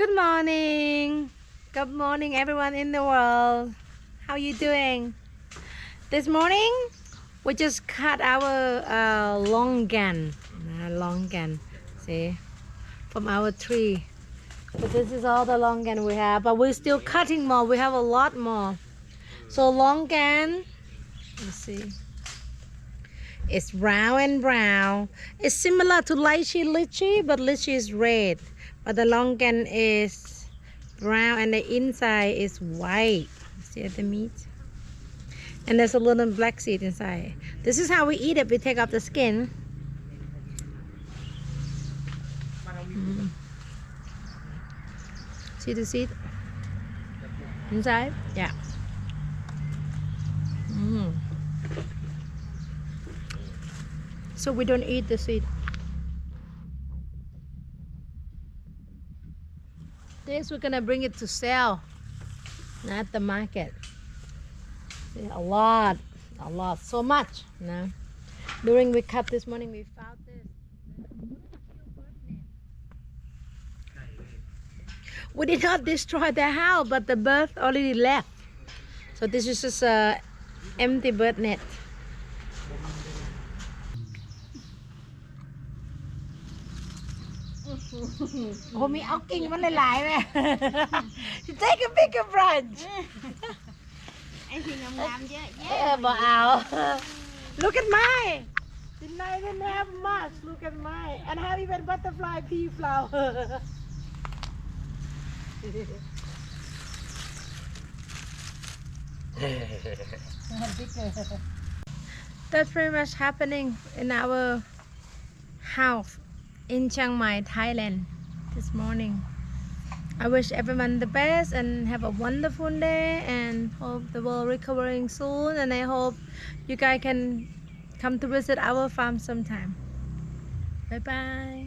Good morning. Good morning, everyone in the world. How you doing? This morning, we just cut our longan. Longan, see, from our tree. So this is all the longan we have, but we're still cutting more. We have a lot more. So longan, let's see. It's round and brown. It's similar to lychee, but lychee is red. But the longan is brown and the inside is white. See the meat? And there's a little black seed inside. This is how we eat it. We take off the skin. See the seed? Inside? Yeah. So we don't eat the seed. This we're gonna bring it to sell at the market. See, a lot, so much. No. During we cut this morning, we found this. We did not destroy the house, but the bird already left. So this is just a empty bird net. Oh, meเอากิ่งมันหลายๆ เลย Take a bigger branch ไอ้ที่งามๆเยอะแยะ บ่เอา Look at mine didn't have much. Look at mine and have even butterfly pea flower. That's pretty much happening in our house in Chiang Mai, Thailand this morning. I wish everyone the best and have a wonderful day and hope the world recovering soon, and I hope you guys can come to visit our farm sometime. Bye bye.